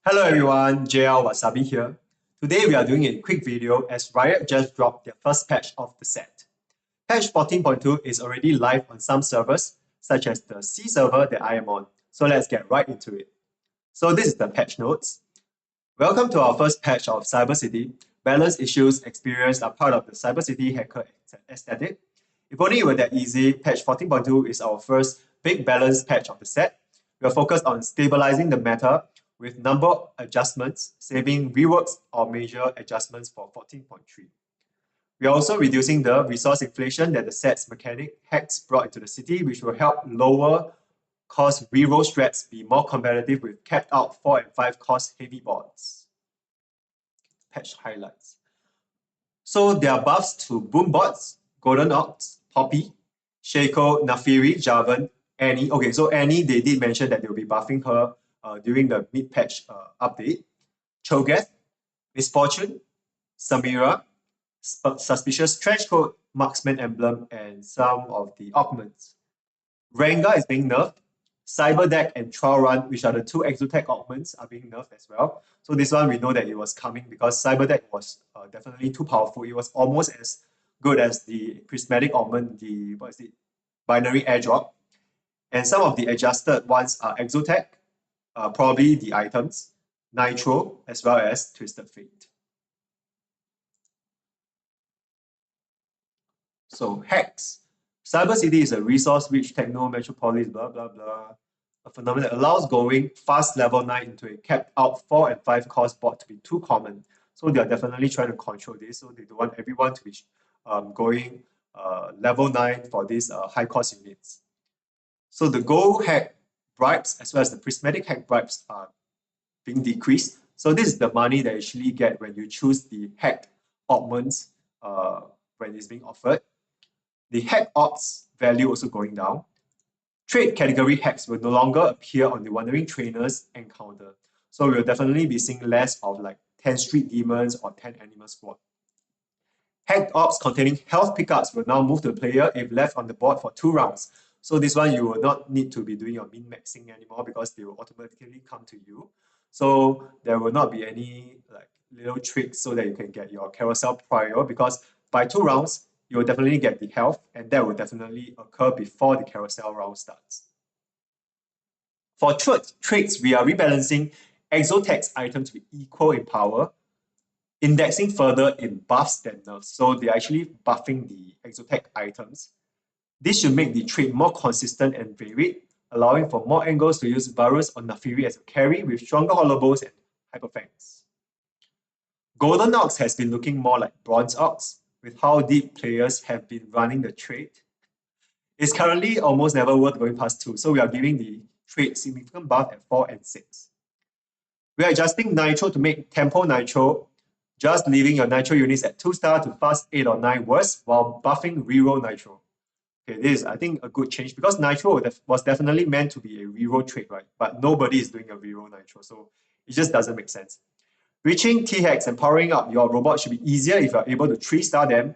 Hello everyone, JL Wasabi here. Today we are doing a quick video as Riot just dropped their first patch of the set. Patch 14.2 is already live on some servers, such as the C server that I am on. So let's get right into it. So this is the patch notes. Welcome to our first patch of Cyber City. Balance issues experienced are part of the Cyber City hacker aesthetic. If only it were that easy, patch 14.2 is our first big balance patch of the set. We are focused on stabilizing the meta with number adjustments, saving reworks or major adjustments for 14.3. We are also reducing the resource inflation that the set's mechanic hacks brought into the city, which will help lower cost reroll strats be more competitive with capped out 4 and 5 cost heavy boards. Patch highlights. So there are buffs to Boom Bots, Golden Ox, Poppy, Shaco, Nafiri, Jarvan, Annie. Okay, so Annie, they did mention that they'll be buffing her during the mid-patch update. Cho'Gath, Misfortune, Samira, Suspicious Trenchcoat, Marksman Emblem, and some of the augments. Rengar is being nerfed. Cyber Deck and Trial Run, which are the two Exotech augments, are being nerfed as well. So this one, we know that it was coming because Cyber Deck was definitely too powerful. It was almost as good as the Prismatic augment, the, Binary Airdrop. And some of the adjusted ones are Exotech, probably the items, Nitro, as well as Twisted Fate. So hacks. Cyber City is a resource-rich techno-metropolis, blah, blah, blah. A phenomenon that allows going fast level 9 into a capped out 4 and 5 cost board to be too common. So they are definitely trying to control this. So they don't want everyone to be going level 9 for these high cost units. So the gold hack bribes as well as the prismatic hack bribes are being decreased. So this is the money that you actually get when you choose the hacked augments when it's being offered. The hack odds value also going down. Trade category hacks will no longer appear on the Wandering Trainers encounter. So we'll definitely be seeing less of like 10 Street Demons or 10 Animal Squad. Hacked orbs containing health pickups will now move to the player if left on the board for 2 rounds. So this one you will not need to be doing your min-maxing anymore because they will automatically come to you. So there will not be any like little tricks so that you can get your carousel prior because by 2 rounds, you will definitely get the health and that will definitely occur before the carousel round starts. For traits, we are rebalancing Exotech's items to be equal in power, indexing further in buffs than nerfs. So they're actually buffing the Exotech items. This should make the trait more consistent and varied, allowing for more angles to use Varus or Nafiri as a carry with stronger Holobows and Hyperfangs. Golden Ox has been looking more like Bronze Ox, with how deep players have been running the trait. It's currently almost never worth going past 2, so we are giving the trait significant buff at 4 and 6. We are adjusting Nitro to make Tempo Nitro, just leaving your Nitro units at 2-star to fast 8 or 9 worse, while buffing reroll Nitro. Okay, this is, I think, a good change because Nitro was definitely meant to be a reroll trait, right? But nobody is doing a reroll Nitro, so it just doesn't make sense. Reaching T-Hacks and powering up your robot should be easier if you're able to 3-star them,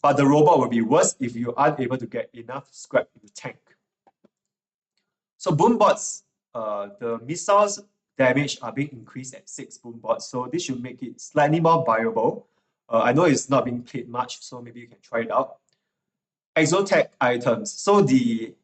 but the robot will be worse if you aren't able to get enough scrap in the tank. So boom bots, the missiles damage are being increased at 6 boom bots, so this should make it slightly more viable. I know it's not being played much, so maybe you can try it out. Exotech items. So the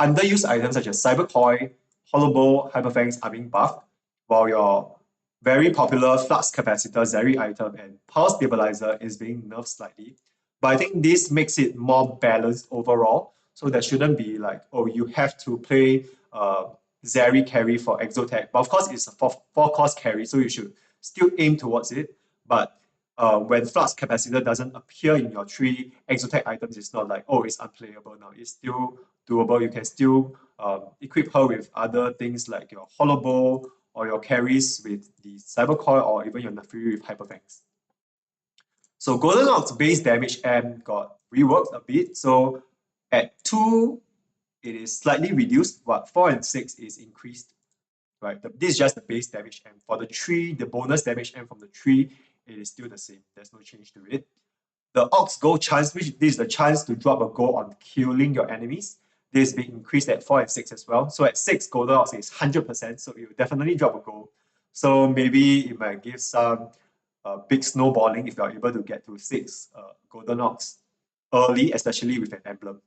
underused items such as Cyber Coil, Holobow, Hyperfangs are being buffed, while your very popular Flux Capacitor, Zeri item, and Power Stabilizer is being nerfed slightly. But I think this makes it more balanced overall. So there shouldn't be like, oh, you have to play Zeri carry for Exotech. But of course, it's a 4-cost carry, so you should still aim towards it. But when Flux Capacitor doesn't appear in your 3 Exotech items, it's not like, oh, it's unplayable now. It's still doable. You can still equip her with other things like your Holobow or your carries with the Cyber Coil or even your Nafiri with Hyperfangs. So Golden Ox base damage M got reworked a bit. So at 2, it is slightly reduced, but 4 and 6 is increased. Right? This is just the base damage M. For the 3, the bonus damage M from the 3, it is still the same. There's no change to it. The Ox Gold chance, which this is the chance to drop a gold on killing your enemies. This is being increased at 4 and 6 as well. So at 6, Golden Ox is 100%, so it will definitely drop a gold. So maybe it might give some big snowballing if you're able to get to 6 golden ox early, especially with an emblem.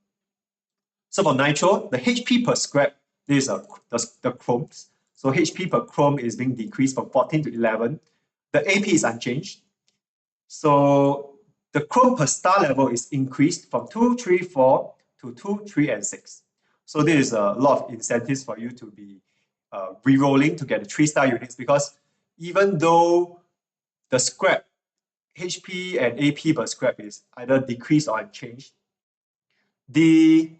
So for Nitro, the HP per scrap, this is the chromes. So HP per chrome is being decreased from 14 to 11. The AP is unchanged. So the chrome per star level is increased from 2, 3, 4 to 2, 3, and 6. So there is a lot of incentives for you to be re-rolling to get the 3-star units, because even though the scrap HP and AP per scrap is either decreased or unchanged, the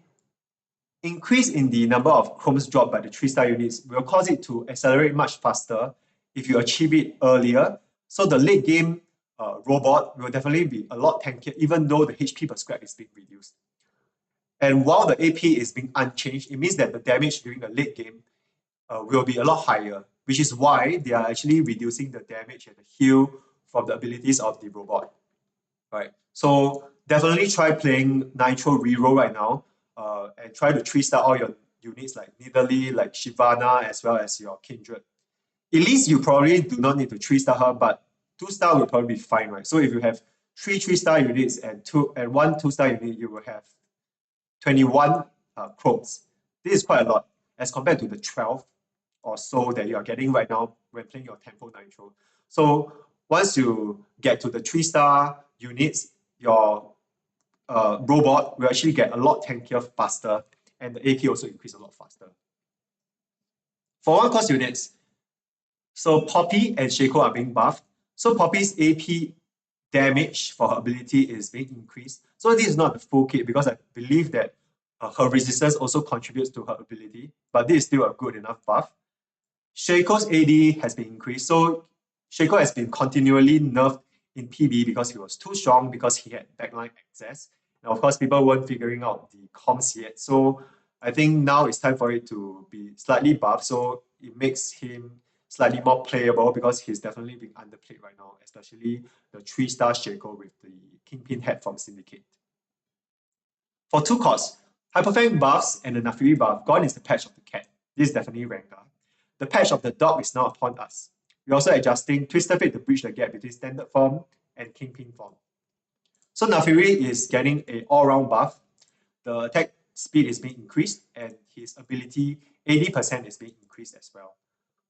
increase in the number of chromes dropped by the 3-star units will cause it to accelerate much faster if you achieve it earlier. So the late game robot will definitely be a lot tankier, even though the HP per scrap is being reduced. And while the AP is being unchanged, it means that the damage during the late game will be a lot higher, which is why they are actually reducing the damage and the heal from the abilities of the robot. Right. So definitely try playing Nitro Reroll right now, and try to 3-star all your units like Nidalee, like Shyvana, as well as your Kindred. Elise, you probably do not need to 3-star her, but 2-star will probably be fine, right? So if you have 3-star units and 1 2-star unit, you will have 21 chromes. This is quite a lot as compared to the 12 or so that you are getting right now when playing your Tempo Nitro. So once you get to the 3-star units, your robot will actually get a lot tankier faster, and the AP also increase a lot faster. For 1-cost units, so Poppy and Shaco are being buffed. So Poppy's AP damage for her ability is being increased. So this is not the full kit, because I believe that her resistance also contributes to her ability, but this is still a good enough buff. Shaco's AD has been increased. So Shaco has been continually nerfed in PB because he was too strong, because he had backline access. And of course, people weren't figuring out the comms yet. So I think now it's time for it to be slightly buffed. So it makes him slightly more playable, because he's definitely being underplayed right now, especially the 3-star Shaco with the Kingpin hat from Syndicate. For 2 costs, Hyperfang buffs and the Naafiri buff, gone is the patch of the cat. This is definitely Rengar. The patch of the dog is now upon us. We're also adjusting Twister Fate to bridge the gap between standard form and Kingpin form. So Naafiri is getting an all-round buff. The attack speed is being increased, and his ability 80% is being increased as well.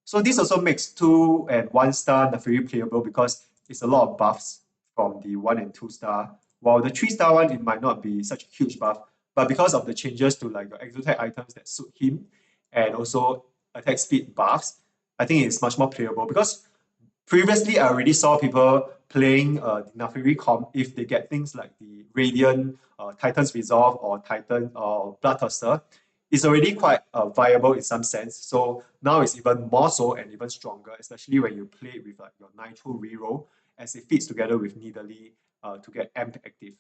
So this also makes 2 and 1-star Naafiri playable, because it's a lot of buffs from the 1 and 2-star. While the 3-star one, it might not be such a huge buff, but because of the changes to like your exotech items that suit him, and also attack speed buffs, I think it's much more playable. Because previously I already saw people playing the Naafiri comp if they get things like the Radiant, Titan's Resolve, or Titan or Bloodthirster. It's already quite viable in some sense. So now it's even more so and even stronger, especially when you play with like your Nitro reroll, as it fits together with Nidalee to get Amp active.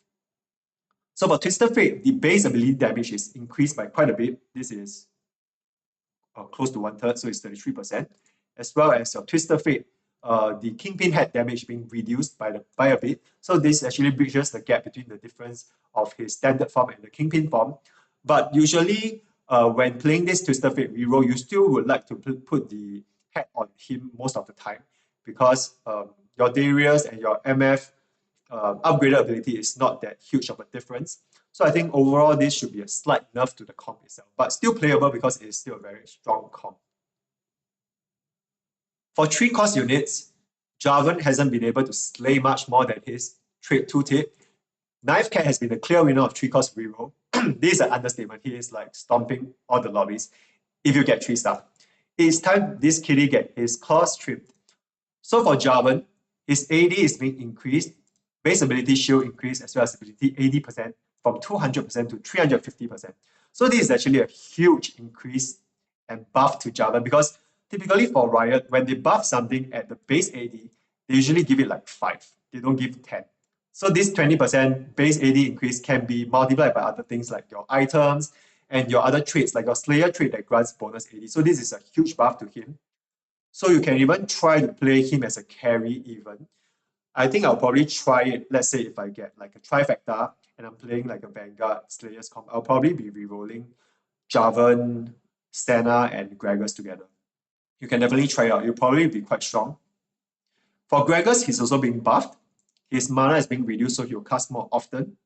So for Twister Fate, the base ability damage is increased by quite a bit. This is close to 1/3, so it's 33%. As well as your Twister Fate, the Kingpin head damage being reduced by a bit. So this actually bridges the gap between the difference of his standard form and the Kingpin form. But usually, when playing this Twister Fate reroll, you still would like to put the head on him most of the time, because your Darius and your MF upgraded ability is not that huge of a difference. So I think overall this should be a slight nerf to the comp itself, but still playable because it is still a very strong comp. For 3-cost units, Jarvan hasn't been able to slay much more than his trade tooltip. Knife Cat has been the clear winner of 3-cost reroll. This is an understatement. He is like stomping all the lobbies if you get 3-star. It's time this kitty get his claws trimmed. So for Jarvan, his AD is being increased, base ability shield increased, as well as ability 80% from 200% to 350%. So this is actually a huge increase and buff to Jarvan, because typically for Riot, when they buff something at the base AD, they usually give it like 5. They don't give 10. So this 20% base AD increase can be multiplied by other things like your items and your other traits, like your Slayer trait that grants bonus AD. So this is a huge buff to him. So you can even try to play him as a carry even. I think I'll probably try it. Let's say if I get like a trifecta and I'm playing like a Vanguard Slayers comp, I'll probably be rerolling Jarvan, Senna, and Gragas together. You can definitely try it out. You'll probably be quite strong. For Gregors, he's also being buffed. His mana is being reduced, so he'll cast more often.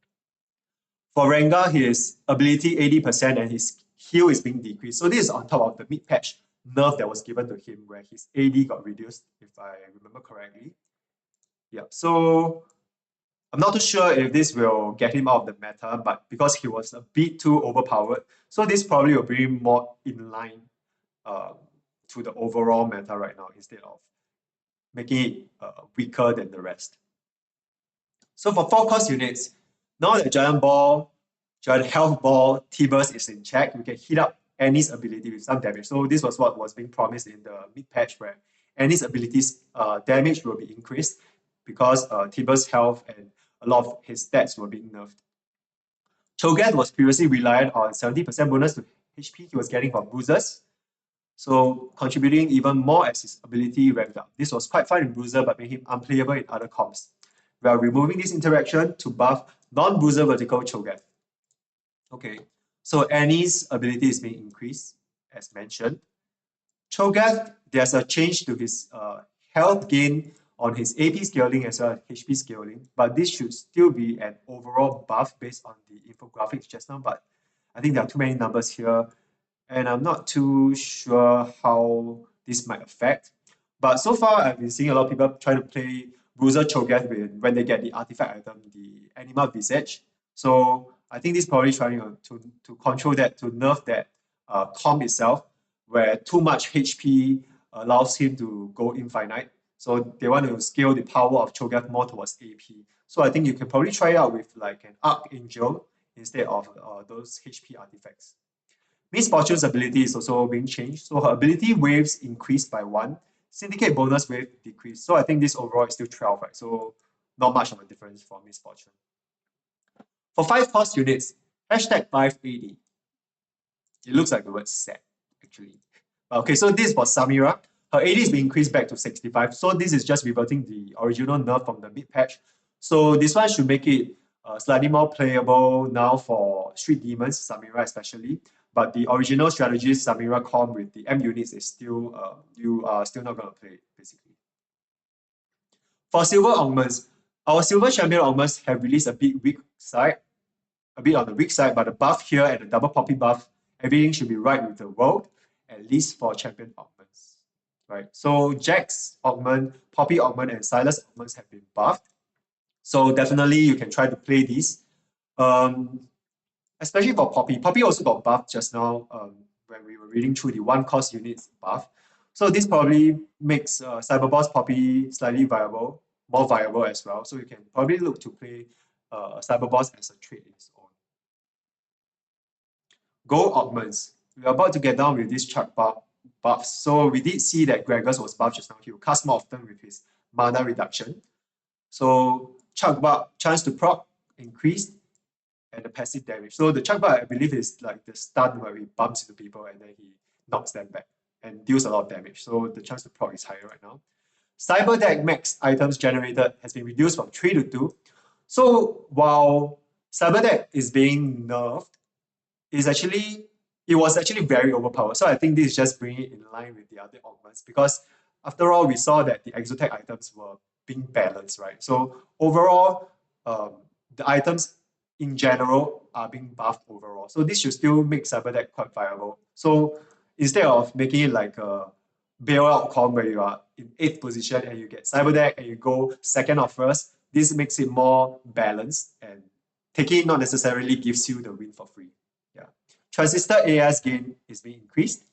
For Rengar, his ability 80% and his heal is being decreased. So this is on top of the mid-patch nerf that was given to him where his AD got reduced, if I remember correctly. Yeah, so I'm not too sure if this will get him out of the meta, but because he was a bit too overpowered, so this probably will bring him more in line to the overall meta right now instead of making it weaker than the rest. So for 4 cost units, now that Giant Ball, Giant Health Ball, T-Burst is in check, we can heat up Annie's ability with some damage. So this was what was being promised in the mid-patch where Annie's abilities damage will be increased because T-Burst's health and a lot of his stats were being nerfed. Cho'Gath was previously reliant on 70% bonus to HP he was getting from bruisers, so contributing even more as his ability ramped up. This was quite fun in Bruiser but made him unplayable in other comps. We are removing this interaction to buff non-Bruiser vertical Cho'Gath. Okay, so Annie's ability is being increased, as mentioned. Cho'Gath, there's a change to his health gain on his AP scaling as well as HP scaling, but this should still be an overall buff based on the infographics just now, but I think there are too many numbers here, and I'm not too sure how this might affect. But so far, I've been seeing a lot of people try to play Bruiser Cho'Gath when they get the artifact item, the Animal Visage. So I think this is probably trying to control that, to nerf that comp itself, where too much HP allows him to go infinite. So they want to scale the power of Cho'Gath more towards AP. So I think you can probably try out with like an Archangel instead of those HP artifacts. Miss Fortune's ability is also being changed. So her ability waves increased by 1. Syndicate bonus wave decreased. So I think this overall is still 12, right? So not much of a difference for Miss Fortune. For 5 cost units, hashtag 580. It looks like the word set, actually. Okay, so this is for Samira. Her AD is being increased back to 65. So this is just reverting the original nerf from the mid-patch. So this one should make it slightly more playable now for Street Demons, Samira especially. But the original strategist Samira comp with the M units is still, you are still not going to play it, basically. For Silver Augments, our Silver Champion Augments have released a bit weak side, a bit on the weak side, but the buff here and the double poppy buff, everything should be right with the world, at least for Champion Augments. Right? So Jax Augment, Poppy Augment, and Silas Augments have been buffed. So definitely you can try to play these. Especially for Poppy. Poppy also got buffed just now when we were reading through the 1 cost units buff. So this probably makes Cyberboss Poppy slightly viable, more viable as well. So you can probably look to play Cyberboss as a trait in its own. Gold Augments. We're about to get down with this chart buffs. So we did see that Gregors was buffed just now. He will cast more often with his mana reduction. So Chuck buff, chance to proc increased, and the passive damage. So the Chuck buff, I believe, is like the stun where he bumps into people and then he knocks them back and deals a lot of damage. So the chance to proc is higher right now. Cyber Deck max items generated has been reduced from 3 to 2. So while Cyber Deck is being nerfed, it was actually very overpowered. So I think this is just bringing it in line with the other augments because after all, we saw that the exotech items were being balanced, right? So overall, the items in general are being buffed overall. So this should still make Cyber Deck quite viable. So instead of making it like a bailout comp where you are in 8th position and you get Cyber Deck and you go 2nd or 1st, this makes it more balanced and taking it not necessarily gives you the win for free. Yeah. Transistor AS gain is being increased.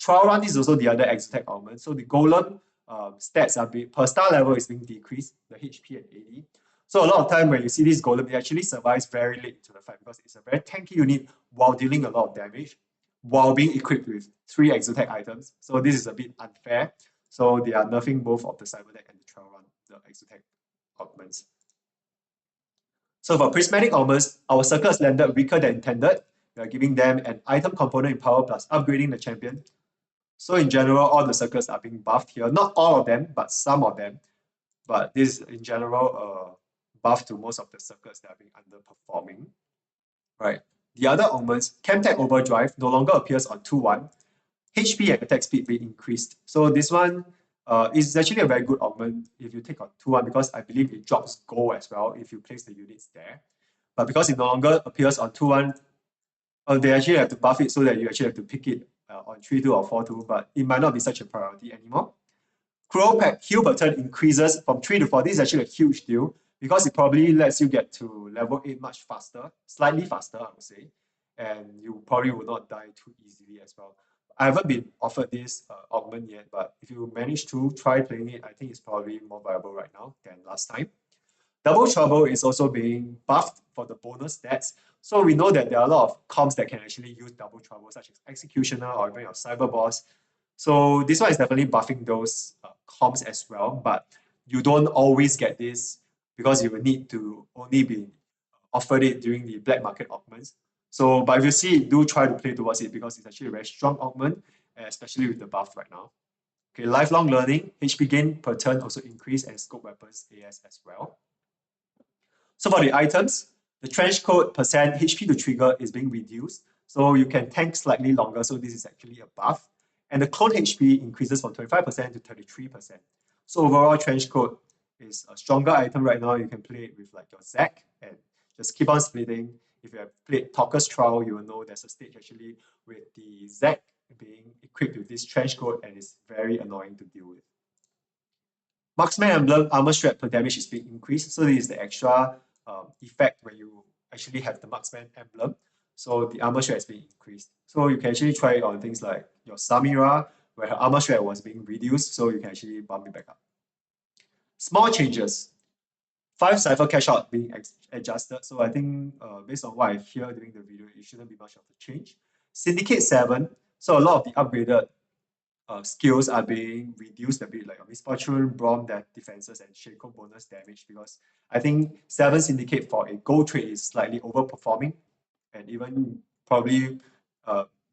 Trial Run is also the other exotech augment. So the Golem stats are per star level is being decreased, the HP and AD. So a lot of time when you see this Golem, it actually survives very late into the fight because it's a very tanky unit while dealing a lot of damage, while being equipped with 3 exotech items. So this is a bit unfair. So they are nerfing both of the Cyber Deck and the Trial Run, the exotech augments. So for prismatic augments, our circles landed weaker than intended. We are giving them an item component in power plus upgrading the champion. So in general, all the circles are being buffed here. Not all of them, but some of them. But this is in general buff to most of the circles that are being underperforming. Right. The other augments, Chemtech Overdrive no longer appears on 2-1. HP and attack speed being increased. So this one is actually a very good augment if you take on 2-1 because I believe it drops gold as well if you place the units there. But because it no longer appears on 2-1, they actually have to buff it so that you actually have to pick it on 3-2 or 4-2, but it might not be such a priority anymore. Cruel Pack heal per turn increases from 3 to 4. This is actually a huge deal because it probably lets you get to level 8 much faster, slightly faster, I would say, and you probably will not die too easily as well. I haven't been offered this augment yet, but if you manage to try playing it, I think it's probably more viable right now than last time. Double Trouble is also being buffed for the bonus stats. So we know that there are a lot of comps that can actually use Double Trouble, such as Executioner or even your Cyber Boss. So this one is definitely buffing those comps as well, but you don't always get this because you will need to only be offered it during the black market augments. So, but if you see it, do try to play towards it because it's actually a very strong augment, especially with the buff right now. Okay, lifelong learning, HP gain per turn also increase and scope weapons AS as well. So for the items, the trench coat percent HP to trigger is being reduced. So you can tank slightly longer. So this is actually a buff. And the clone HP increases from 25% to 33%. So overall, trench coat is a stronger item right now. You can play it with like your Zac and just keep on splitting. If you have played Talker's Trial, you will know there's a stage actually with the Zac being equipped with this trench coat and it's very annoying to deal with. Marksman Emblem armor strap per damage is being increased. So this is the extra effect when you actually have the Marksman Emblem. So the armor strap is being increased. So you can actually try it on things like your Samira, where her armor strap was being reduced. So you can actually bump it back up. Small changes. 5 Cypher cash out being adjusted. So I think based on what I hear during the video, it shouldn't be much of a change. Syndicate 7. So a lot of the upgraded skills are being reduced a bit, like Misfortune, Braum defenses, and Shaco bonus damage, because I think 7 Syndicate for a gold trade is slightly overperforming, and even probably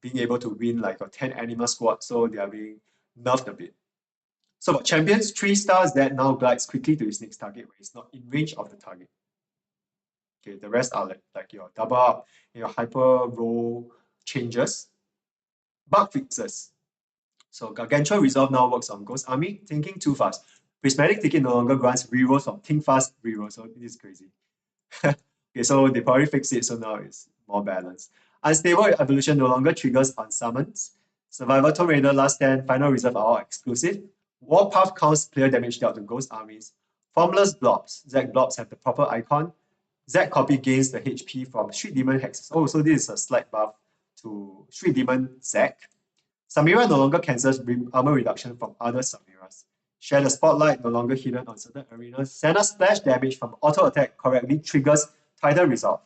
being able to win like a 10 animal squad, so they are being nerfed a bit. So for champions, 3 stars that now glides quickly to its next target when it's not in range of the target. Okay, the rest are like your double up, your hyper roll changes. Bug fixes. So Gargantua Resolve now works on Ghost Army, thinking too fast. Prismatic Ticket no longer grants rerolls from Think Fast reroll, so this is crazy. Okay, so they probably fixed it, so now it's more balanced. Unstable Evolution no longer triggers on summons. Survivor, Tomb Raider, Last Stand, Final Reserve are all exclusive. Warpath counts player damage dealt to Ghost Armies. Formless Blobs. Zac Blobs have the proper icon. Zac copy gains the HP from Street Demon Hexes. Oh, so this is a slight buff to Street Demon Zac. Samira no longer cancels armor reduction from other Samiras. Share the Spotlight no longer hidden on certain arenas. Senna splash damage from auto attack correctly triggers Titan Resolve.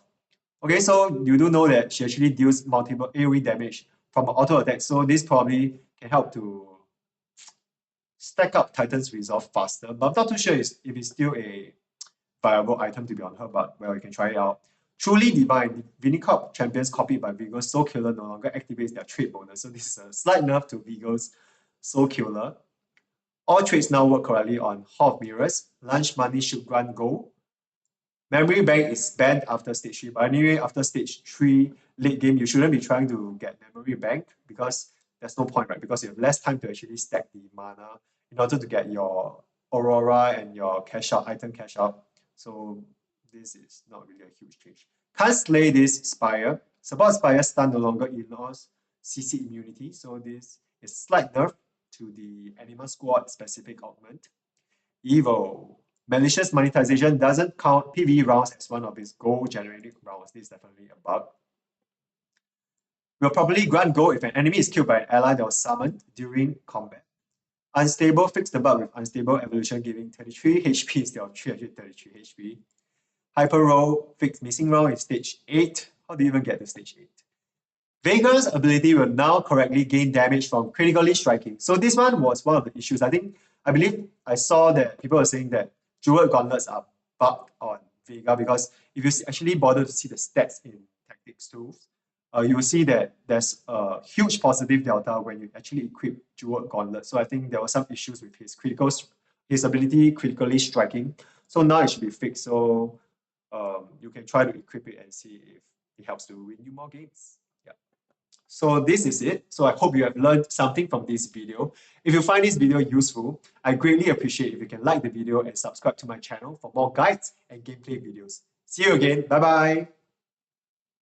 Okay, so you do know that she actually deals multiple AoE damage from auto attack, so this probably can help to stack up Titan's Resolve faster, but I'm not too sure if it's still a viable item to be on her, but well, you can try it out. Truly Divine, Vinicorp champions copied by Vigo's Soul Killer no longer activates their trait bonus, so this is a slight nerf to Vigo's Soul Killer. All traits now work correctly on Hall of Mirrors. Lunch money should grant gold. Memory Bank is banned after stage 3, but anyway, after stage 3 late game, you shouldn't be trying to get Memory Bank because there's no point, right? Because you have less time to actually stack the mana in order to get your Aurora and your cash out, item cash out. So this is not really a huge change. Can't slay this Spire. Support Spire stun no longer ignores CC immunity. So this is slight nerf to the Animal Squad specific augment. Evil. Malicious monetization doesn't count PvE rounds as one of its gold generating rounds. This is definitely a bug. Will probably grant gold if an enemy is killed by an ally that was summoned during combat. Unstable fixed the bug with Unstable Evolution giving 33 HP instead of 333 HP. Hyper Roll fixed missing roll in stage 8. How do you even get to stage 8? Vega's ability will now correctly gain damage from critically striking. So this one was one of the issues. I believe I saw that people were saying that Jeweled Gauntlets are bugged on Vega because if you actually bother to see the stats in Tactics tools, you will see that there's a huge positive delta when you actually equip Jeweled Gauntlet. So I think there were some issues with his ability critically striking. So now it should be fixed. So you can try to equip it and see if it helps to win you more games. Yeah. So this is it. So I hope you have learned something from this video. If you find this video useful, I greatly appreciate if you can like the video and subscribe to my channel for more guides and gameplay videos. See you again. Bye bye.